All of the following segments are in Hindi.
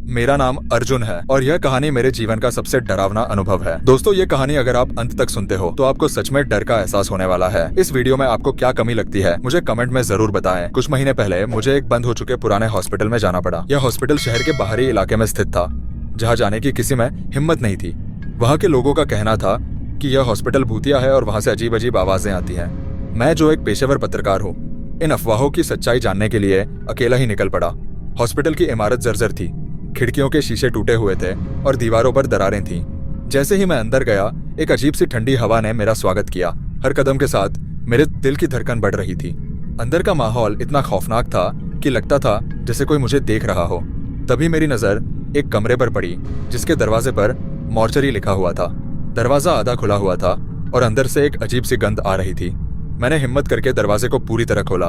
मेरा नाम अर्जुन है और यह कहानी मेरे जीवन का सबसे डरावना अनुभव है। दोस्तों, ये कहानी अगर आप अंत तक सुनते हो तो आपको सच में डर का एहसास होने वाला है। इस वीडियो में आपको क्या कमी लगती है मुझे कमेंट में जरूर बताएं। कुछ महीने पहले मुझे एक बंद हो चुके पुराने हॉस्पिटल में जाना पड़ा। यह हॉस्पिटल शहर के बाहरी इलाके में स्थित था, जहाँ जाने की किसी में हिम्मत नहीं थी। वहाँ के लोगों का कहना था कि यह हॉस्पिटल भूतिया है और वहाँ से अजीब अजीब आवाजें आती हैं। मैं जो एक पेशेवर पत्रकार हूँ, इन अफवाहों की सच्चाई जानने के लिए अकेला ही निकल पड़ा। हॉस्पिटल की इमारत जर्जर थी, खिड़कियों के शीशे टूटे हुए थे और दीवारों पर दरारें थीं। जैसे ही मैं अंदर गया, एक अजीब सी ठंडी हवा ने मेरा स्वागत किया। हर कदम के साथ मेरे दिल की धड़कन बढ़ रही थी। अंदर का माहौल इतना खौफनाक था कि लगता था जैसे कोई मुझे देख रहा हो। तभी मेरी नजर एक कमरे पर पड़ी, जिसके दरवाजे पर मॉर्चरी लिखा हुआ था। दरवाजा आधा खुला हुआ था और अंदर से एक अजीब सी गंध आ रही थी। मैंने हिम्मत करके दरवाजे को पूरी तरह खोला।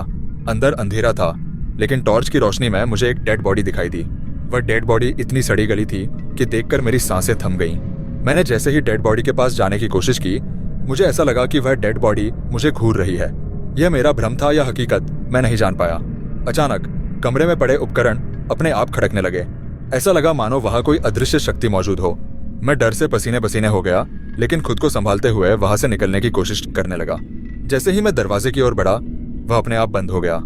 अंदर अंधेरा था, लेकिन टॉर्च की रोशनी में मुझे एक डेड बॉडी दिखाई दी। वह डेड बॉडी इतनी सड़ी गली थी कि देखकर मेरी सांसें थम गईं। मैंने जैसे ही डेड बॉडी के पास जाने की कोशिश की, मुझे ऐसा लगा कि वह डेड बॉडी मुझे घूर रही है। यह मेरा भ्रम था या हकीकत, मैं नहीं जान पाया। अचानक कमरे में पड़े उपकरण अपने आप खड़कने लगे। ऐसा लगा मानो वहां कोई अदृश्य शक्ति मौजूद हो। मैं डर से पसीने पसीने हो गया, लेकिन खुद को संभालते हुए वहां से निकलने की कोशिश करने लगा। जैसे ही मैं दरवाजे की ओर बढ़ा, वह अपने आप बंद हो गया।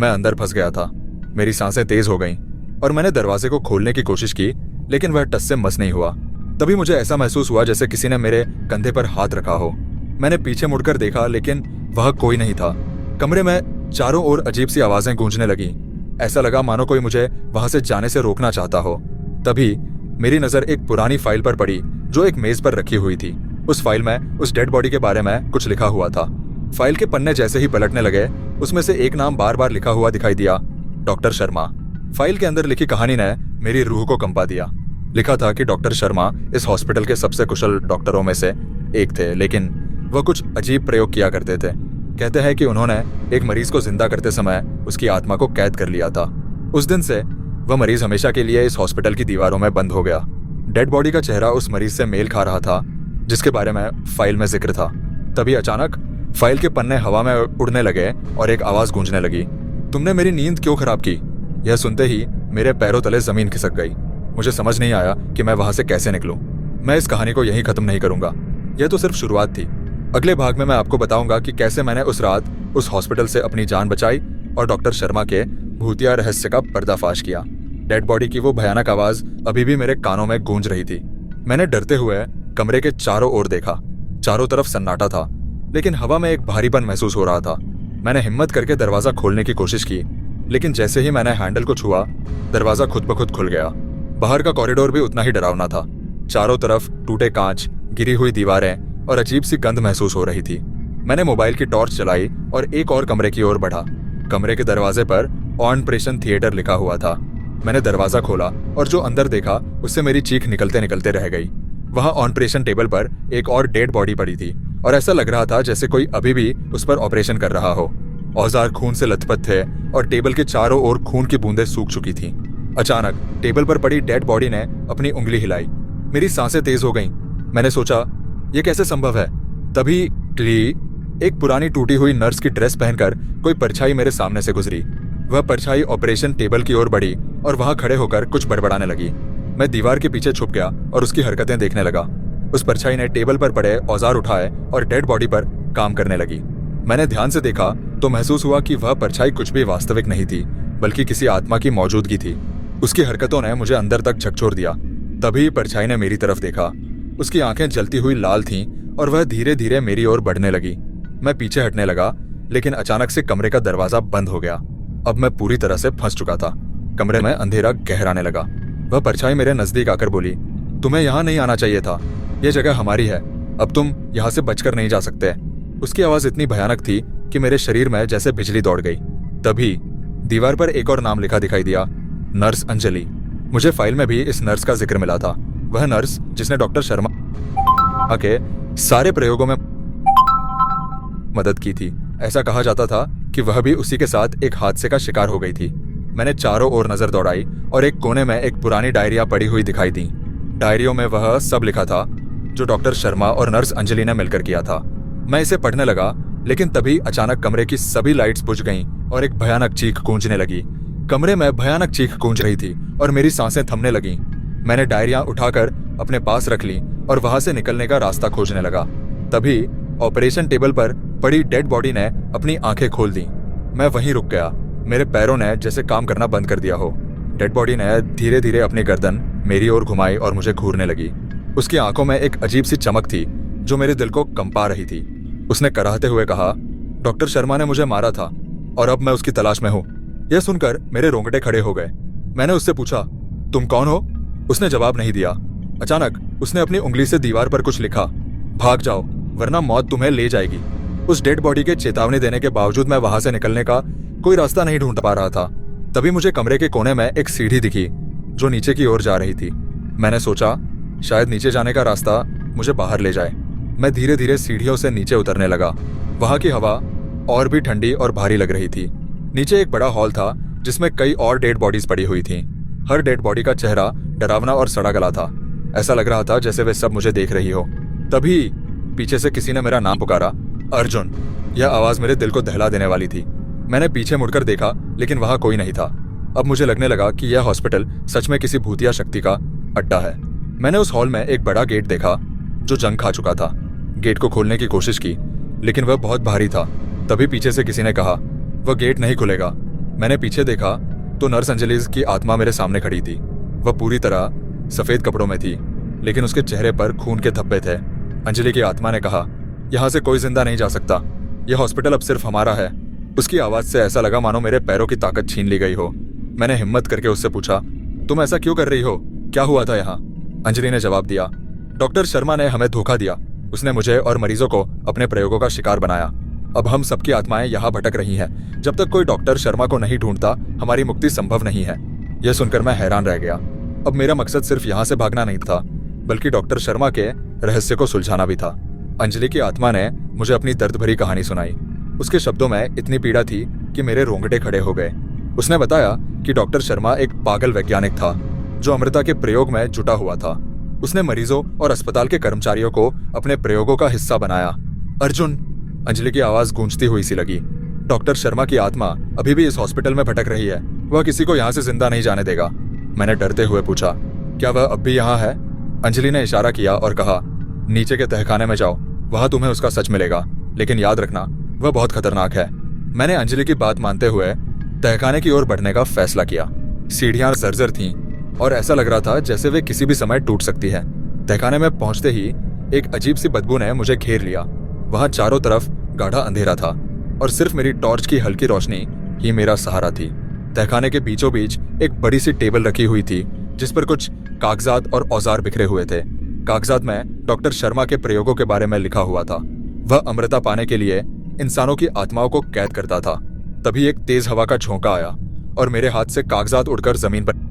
मैं अंदर फंस गया था। मेरी सांसें तेज हो गईं और मैंने दरवाजे को खोलने की कोशिश की, लेकिन वह टस से मस नहीं हुआ। तभी मुझे ऐसा महसूस हुआ जैसे किसी ने मेरे कंधे पर हाथ रखा हो। मैंने पीछे मुड़कर देखा, लेकिन वह कोई नहीं था। कमरे में चारों ओर अजीब सी आवाजें गूंजने लगी। ऐसा लगा मानो कोई मुझे वहां से जाने से रोकना चाहता हो। तभी मेरी नजर एक पुरानी फाइल पर पड़ी जो एक मेज पर रखी हुई थी। उस फाइल में उस डेड बॉडी के बारे में कुछ लिखा हुआ था। फाइल के पन्ने जैसे ही पलटने लगे, उसमें से एक नाम बार बार लिखा हुआ दिखाई दिया, डॉक्टर शर्मा। फाइल के अंदर लिखी कहानी ने मेरी रूह को कंपा दिया। लिखा था कि डॉक्टर शर्मा इस हॉस्पिटल के सबसे कुशल डॉक्टरों में से एक थे, लेकिन वह कुछ अजीब प्रयोग किया करते थे। कहते हैं कि उन्होंने एक मरीज को जिंदा करते समय उसकी आत्मा को कैद कर लिया था। उस दिन से वह मरीज हमेशा के लिए इस हॉस्पिटल की दीवारों में बंद हो गया। डेड बॉडी का चेहरा उस मरीज से मेल खा रहा था जिसके बारे में फाइल में जिक्र था। तभी अचानक फाइल के पन्ने हवा में उड़ने लगे और एक आवाज गूंजने लगी, तुमने मेरी नींद क्यों खराब की? यह सुनते ही मेरे पैरों तले जमीन खिसक गई। मुझे समझ नहीं आया कि मैं वहां से कैसे निकलूं। मैं इस कहानी को यहीं खत्म नहीं करूंगा, यह तो सिर्फ शुरुआत थी। अगले भाग में मैं आपको बताऊंगा कि कैसे मैंने उस रात उस हॉस्पिटल से अपनी जान बचाई और डॉक्टर शर्मा के भूतिया रहस्य का पर्दाफाश किया। डेड बॉडी की वो भयानक आवाज अभी भी मेरे कानों में गूंज रही थी। मैंने डरते हुए कमरे के चारों ओर देखा। चारों तरफ सन्नाटा था, लेकिन हवा में एक भारीपन महसूस हो रहा था। मैंने हिम्मत करके दरवाजा खोलने की कोशिश की, लेकिन जैसे ही मैंने हैंडल को छुआ, दरवाजा खुद ब खुद खुल गया। बाहर का कॉरिडोर भी उतना ही डरावना था। चारों तरफ टूटे कांच, गिरी हुई दीवारें और अजीब सी गंध महसूस हो रही थी। मैंने मोबाइल की टॉर्च चलाई और एक और कमरे की ओर बढ़ा। कमरे के दरवाजे पर ऑपरेशन थिएटर लिखा हुआ था। मैंने दरवाजा खोला और जो अंदर देखा उससे मेरी चीख निकलते निकलते रह गई। वहां ऑपरेशन टेबल पर एक और डेड बॉडी पड़ी थी और ऐसा लग रहा था जैसे कोई अभी भी उस पर ऑपरेशन कर रहा हो। औजार खून से लथपथ थे और टेबल के चारों ओर खून की बूंदें सूख चुकी थीं। अचानक टेबल पर पड़ी डेड बॉडी ने अपनी उंगली हिलाई। मेरी सांसें तेज हो गईं। मैंने सोचा, यह कैसे संभव है? तभी एक पुरानी टूटी हुई नर्स की ड्रेस पहनकर कोई परछाई मेरे सामने से गुजरी। वह परछाई ऑपरेशन टेबल की ओर बढ़ी और वहां खड़े होकर कुछ बड़बड़ाने लगी। मैं दीवार के पीछे छुप गया और उसकी हरकतें देखने लगा। उस परछाई ने टेबल पर पड़े औजार उठाए और डेड बॉडी पर काम करने लगी। मैंने ध्यान से देखा तो महसूस हुआ कि वह परछाई कुछ भी वास्तविक नहीं थी, बल्कि किसी आत्मा की मौजूदगी थी। उसकी हरकतों ने मुझे अंदर तक झकझोर दिया। तभी परछाई ने मेरी तरफ देखा। उसकी आंखें जलती हुई लाल थीं और वह धीरे धीरे मेरी ओर बढ़ने लगी। मैं पीछे हटने लगा, लेकिन अचानक से कमरे का दरवाजा बंद हो गया। अब मैं पूरी तरह से फंस चुका था। कमरे में अंधेरा गहराने लगा। वह परछाई मेरे नजदीक आकर बोली, तुम्हें यहाँ नहीं आना चाहिए था। यह जगह हमारी है, अब तुम यहाँ से बचकर नहीं जा सकते। उसकी आवाज इतनी भयानक थी कि मेरे शरीर में जैसे बिजली दौड़ गई। तभी दीवार पर एक और नाम लिखा दिखाई दिया, नर्स अंजलि। मुझे फाइल में भी इस नर्स का जिक्र मिला था। वह नर्स जिसने डॉक्टर शर्मा के सारे प्रयोगों में मदद की थी। ऐसा कहा जाता था कि वह भी उसी के साथ एक हादसे का शिकार हो गई थी। मैंने चारों ओर नजर दौड़ाई और एक कोने में एक पुरानी डायरिया पड़ी हुई दिखाई दी। डायरियों में वह सब लिखा था जो डॉक्टर शर्मा और नर्स अंजलि ने मिलकर किया था। मैं इसे पढ़ने लगा, लेकिन तभी अचानक कमरे की सभी लाइट्स बुझ गईं और एक भयानक चीख गूंजने लगी। कमरे में भयानक चीख गूंज रही थी और मेरी सांसें थमने लगीं। मैंने डायरियां उठाकर अपने पास रख ली और वहां से निकलने का रास्ता खोजने लगा। तभी ऑपरेशन टेबल पर पड़ी डेड बॉडी ने अपनी आंखें खोल दी। मैं वहीं रुक गया। मेरे पैरों ने जैसे काम करना बंद कर दिया हो। डेड बॉडी ने धीरे धीरे अपनी गर्दन मेरी ओर घुमाई और मुझे घूरने लगी। उसकी आंखों में एक अजीब सी चमक थी जो मेरे दिल को कंपा रही थी। उसने कराहते हुए कहा, डॉक्टर शर्मा ने मुझे मारा था और अब मैं उसकी तलाश में हूँ। यह सुनकर मेरे रोंगटे खड़े हो गए। मैंने उससे पूछा, तुम कौन हो? उसने जवाब नहीं दिया। अचानक उसने अपनी उंगली से दीवार पर कुछ लिखा, भाग जाओ वरना मौत तुम्हें ले जाएगी। उस डेड बॉडी के चेतावनी देने के बावजूद मैं वहां से निकलने का कोई रास्ता नहीं ढूंढ पा रहा था। तभी मुझे कमरे के कोने में एक सीढ़ी दिखी जो नीचे की ओर जा रही थी। मैंने सोचा शायद नीचे जाने का रास्ता मुझे बाहर ले जाए। मैं धीरे धीरे सीढ़ियों से नीचे उतरने लगा। वहां की हवा और भी ठंडी और भारी लग रही थी। नीचे एक बड़ा हॉल था जिसमें कई और डेड बॉडीज पड़ी हुई थीं। हर डेड बॉडी का चेहरा डरावना और सड़ा गला था। ऐसा लग रहा था जैसे वे सब मुझे देख रही हो। तभी पीछे से किसी ने मेरा नाम पुकारा, अर्जुन। यह आवाज मेरे दिल को दहला देने वाली थी। मैंने पीछे मुड़कर देखा लेकिन वहां कोई नहीं था। अब मुझे लगने लगा कि यह हॉस्पिटल सच में किसी भूतिया शक्ति का अड्डा है। मैंने उस हॉल में एक बड़ा गेट देखा जो जंग खा चुका था। गेट को खोलने की कोशिश की लेकिन वह बहुत भारी था। तभी पीछे से किसी ने कहा, वह गेट नहीं खुलेगा। मैंने पीछे देखा तो नर्स अंजलि की आत्मा मेरे सामने खड़ी थी। वह पूरी तरह सफेद कपड़ों में थी लेकिन उसके चेहरे पर खून के धब्बे थे। अंजलि की आत्मा ने कहा, यहाँ से कोई जिंदा नहीं जा सकता। यह हॉस्पिटल अब सिर्फ हमारा है। उसकी आवाज से ऐसा लगा मानो मेरे पैरों की ताकत छीन ली गई हो। मैंने हिम्मत करके उससे पूछा, तुम ऐसा क्यों कर रही हो? क्या हुआ था यहाँ? अंजलि ने जवाब दिया, डॉक्टर शर्मा ने हमें धोखा दिया। उसने मुझे और मरीजों को अपने प्रयोगों का शिकार बनाया। अब हम सबकी आत्माएं यहाँ भटक रही हैं। जब तक कोई डॉक्टर शर्मा को नहीं ढूंढता हमारी मुक्ति संभव नहीं है। यह सुनकर मैं हैरान रह गया। अब मेरा मकसद सिर्फ यहाँ से भागना नहीं था बल्कि डॉक्टर शर्मा के रहस्य को सुलझाना भी था। अंजलि की आत्मा ने मुझे अपनी दर्द भरी कहानी सुनाई। उसके शब्दों में इतनी पीड़ा थी कि मेरे रोंगटे खड़े हो गए। उसने बताया कि डॉक्टर शर्मा एक पागल वैज्ञानिक था जो अमृता के प्रयोग में जुटा हुआ था। उसने मरीजों और अस्पताल के कर्मचारियों को अपने प्रयोगों का हिस्सा बनाया। अर्जुन, अंजलि की आवाज गूंजती हुई सी लगी। डॉक्टर शर्मा की आत्मा अभी भी इस हॉस्पिटल में भटक रही है। वह किसी को यहाँ से जिंदा नहीं जाने देगा। मैंने डरते हुए पूछा, क्या वह अब भी यहाँ है? अंजलि ने इशारा किया और कहा, नीचे के तहखाने में जाओ, वहां तुम्हें उसका सच मिलेगा, लेकिन याद रखना वह बहुत खतरनाक है। मैंने अंजलि की बात मानते हुए तहखाने की ओर बढ़ने का फैसला किया। सीढ़ियां जर्जर थीं और ऐसा लग रहा था जैसे वे किसी भी समय टूट सकती है। तहखाने में पहुंचते ही एक अजीब सी बदबू ने मुझे घेर लिया। वहां चारों तरफ गाढ़ा अंधेरा था और सिर्फ मेरी टॉर्च की हल्की रोशनी ही मेरा सहारा थी। तहखाने के बीचों बीच एक बड़ी सी टेबल रखी हुई थी जिस पर कुछ कागजात और औजार बिखरे हुए थे। कागजात में डॉक्टर शर्मा के प्रयोगों के बारे में लिखा हुआ था। वह अमृता पाने के लिए इंसानों की आत्माओं को कैद करता था। तभी एक तेज हवा का झोंका आया और मेरे हाथ से कागजात उड़कर जमीन पर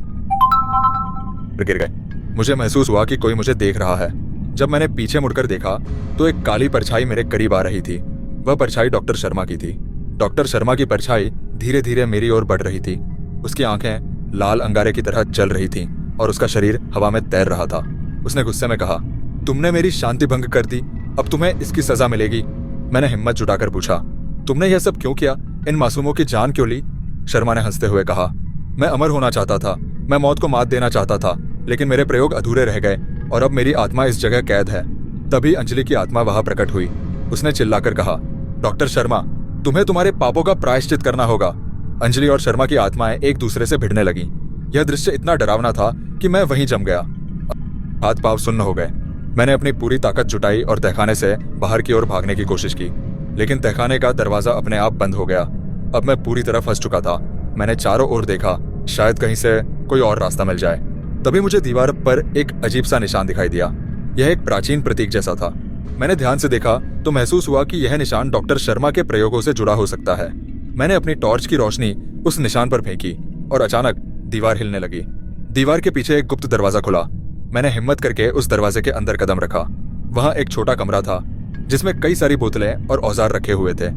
गिर गए। मुझे महसूस हुआ कि कोई मुझे देख रहा है। जब मैंने पीछे मुड़कर देखा तो एक काली परछाई मेरे करीब आ रही थी। वह परछाई डॉक्टर शर्मा की थी। डॉक्टर शर्मा की परछाई धीरे धीरे मेरी ओर बढ़ रही थी। उसकी आंखें लाल अंगारे की तरह जल रही थीं और उसका शरीर हवा में तैर रहा था। उसने गुस्से में कहा, तुमने मेरी शांति भंग कर दी, अब तुम्हें इसकी सजा मिलेगी। मैंने हिम्मत जुटाकर पूछा, तुमने यह सब क्यों किया? इन मासूमों की जान क्यों ली? शर्मा ने हंसते हुए कहा, मैं अमर होना चाहता था, मैं मौत को मात देना चाहता था, लेकिन मेरे प्रयोग अधूरे रह गए और अब मेरी आत्मा इस जगह कैद है। तभी अंजलि की आत्मा वहां प्रकट हुई। उसने चिल्लाकर कहा, डॉक्टर शर्मा, तुम्हें तुम्हारे पापों का प्रायश्चित करना होगा। अंजलि और शर्मा की आत्माएं एक दूसरे से भिड़ने लगी। यह दृश्य इतना डरावना था कि मैं वहीं जम गया। हाथ पांव सुन्न हो गए। मैंने अपनी पूरी ताकत जुटाई और तहखाने से बाहर की ओर भागने की कोशिश की, लेकिन तहखाने का दरवाजा अपने आप बंद हो गया। अब मैं पूरी तरह फंस चुका था। मैंने चारों ओर देखा, शायद कहीं से कोई और रास्ता मिल जाए। तभी मुझे दीवार पर एक अजीब सा निशान दिखाई दिया। यह एक प्राचीन प्रतीक जैसा था। मैंने ध्यान से देखा तो महसूस हुआ कि यह निशान डॉक्टर शर्मा के प्रयोगों से जुड़ा हो सकता है। मैंने अपनी टॉर्च की रोशनी उस निशान पर फेंकी और अचानक दीवार हिलने लगी। दीवार के पीछे एक गुप्त दरवाजा खुला। मैंने हिम्मत करके उस दरवाजे के अंदर कदम रखा। वहां एक छोटा कमरा था जिसमें कई सारी बोतलें और औजार रखे हुए थे।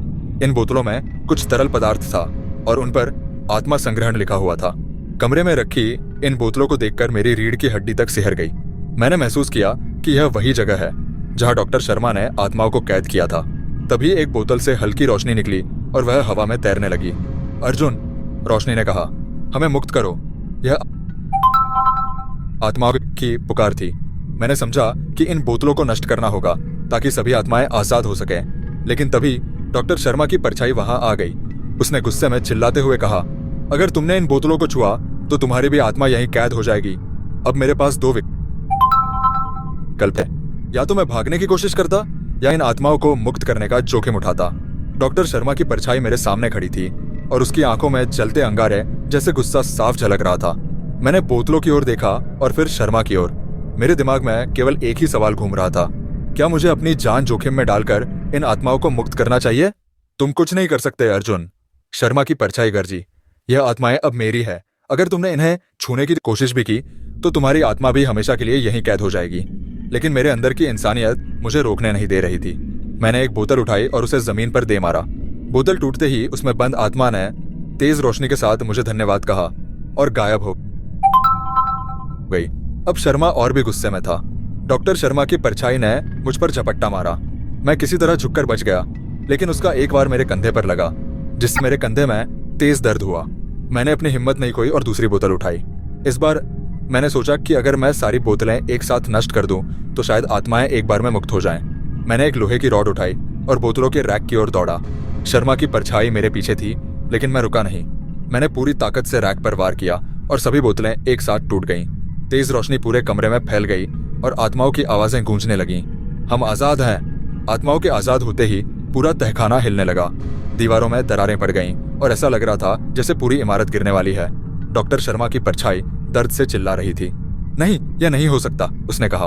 इन बोतलों में कुछ तरल पदार्थ था और उन पर आत्मा संग्रहण लिखा हुआ था। कमरे में रखी इन बोतलों को देखकर मेरी रीढ़ की हड्डी तक सिहर गई। मैंने महसूस किया कि यह वही जगह है जहां डॉक्टर शर्मा ने आत्माओं को कैद किया था। तभी एक बोतल से हल्की रोशनी निकली और वह हवा में तैरने लगी। अर्जुन, रोशनी ने कहा, हमें मुक्त करो। यह आत्माओं की पुकार थी। मैंने समझा कि इन बोतलों को नष्ट करना होगा ताकि सभी आत्माएं आजाद हो सकें। लेकिन तभी डॉक्टर शर्मा की परछाई वहां आ गई। उसने गुस्से में चिल्लाते हुए कहा, अगर तुमने इन बोतलों को छुआ तो तुम्हारी भी आत्मा यहीं कैद हो जाएगी। अब मेरे पास दो विकल्प है, या तो मैं भागने की कोशिश करता या इन आत्माओं को मुक्त करने का जोखिम उठाता। डॉक्टर शर्मा की परछाई मेरे सामने खड़ी थी और उसकी आंखों में जलते अंगारे जैसे गुस्सा साफ झलक रहा था। मैंने बोतलों की ओर देखा और फिर शर्मा की ओर। मेरे दिमाग में केवल एक ही सवाल घूम रहा था, क्या मुझे अपनी जान जोखिम में डालकर इन आत्माओं को मुक्त करना चाहिए? तुम कुछ नहीं कर सकते अर्जुन, शर्मा की परछाई गरजी। यह आत्माएं अब मेरी है। अगर तुमने इन्हें छूने की कोशिश भी की तो तुम्हारी आत्मा भी हमेशा के लिए यहीं कैद हो जाएगी। लेकिन मेरे अंदर की इंसानियत मुझे रोकने नहीं दे रही थी। मैंने एक बोतल उठाई और उसे जमीन पर दे मारा। बोतल टूटते ही उसमें बंद आत्मा ने तेज रोशनी के साथ मुझे धन्यवाद कहा और गायब हो गई। अब शर्मा और भी गुस्से में था। डॉक्टर शर्मा की परछाई ने मुझ पर झपट्टा मारा। मैं किसी तरह झुककर बच गया, लेकिन उसका एक बार मेरे कंधे पर लगा, जिससे मेरे कंधे में तेज दर्द हुआ। मैंने अपनी हिम्मत नहीं खोई और दूसरी बोतल उठाई। इस बार मैंने सोचा कि अगर मैं सारी बोतलें एक साथ नष्ट कर दूं तो शायद आत्माएं एक बार में मुक्त हो जाएं। मैंने एक लोहे की रॉड उठाई और बोतलों के रैक की ओर दौड़ा। शर्मा की परछाई मेरे पीछे थी, लेकिन मैं रुका नहीं। मैंने पूरी ताकत से रैक पर वार किया और सभी बोतलें एक साथ टूट गईं। तेज रोशनी पूरे कमरे में फैल गई और आत्माओं की आवाजें गूंजने लगीं। हम आजाद हैं। आत्माओं के आजाद होते ही पूरा तहखाना हिलने लगा। दीवारों में दरारें पड़ गईं और ऐसा लग रहा था जैसे पूरी इमारत गिरने वाली है। डॉक्टर शर्मा की परछाई दर्द से चिल्ला रही थी। नहीं, यह नहीं हो सकता, उसने कहा।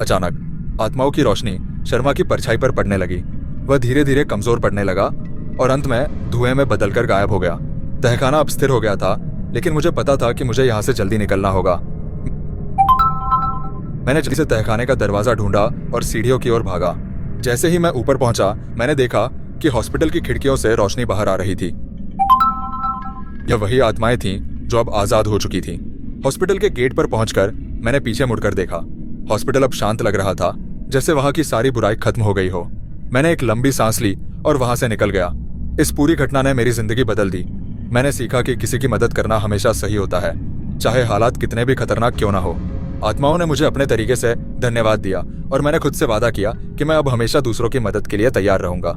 अचानक आत्माओं की रोशनी शर्मा की परछाई पर पड़ने लगी। वह धीरे धीरे कमजोर पड़ने लगा और अंत में धुएं में बदलकर गायब हो गया। तहखाना अब स्थिर हो गया था, लेकिन मुझे पता था कि मुझे यहाँ से जल्दी निकलना होगा। मैंने जल्दी से तहखाने का दरवाजा ढूंढा और सीढ़ियों की ओर भागा। जैसे ही मैं ऊपर पहुंचा, मैंने देखा कि हॉस्पिटल की खिड़कियों से रोशनी बाहर आ रही थी। यह वही आत्माएं थीं जो अब आजाद हो चुकी थीं। हॉस्पिटल के गेट पर पहुंचकर मैंने पीछे मुड़कर देखा। हॉस्पिटल अब शांत लग रहा था, जैसे वहां की सारी बुराई खत्म हो गई हो। मैंने एक लंबी सांस ली और वहां से निकल गया। इस पूरी घटना ने मेरी जिंदगी बदल दी। मैंने सीखा कि किसी की मदद करना हमेशा सही होता है, चाहे हालात कितने भी खतरनाक क्यों ना हो। आत्माओं ने मुझे अपने तरीके से धन्यवाद दिया और मैंने खुद से वादा किया कि मैं अब हमेशा दूसरों की मदद के लिए तैयार रहूंगा।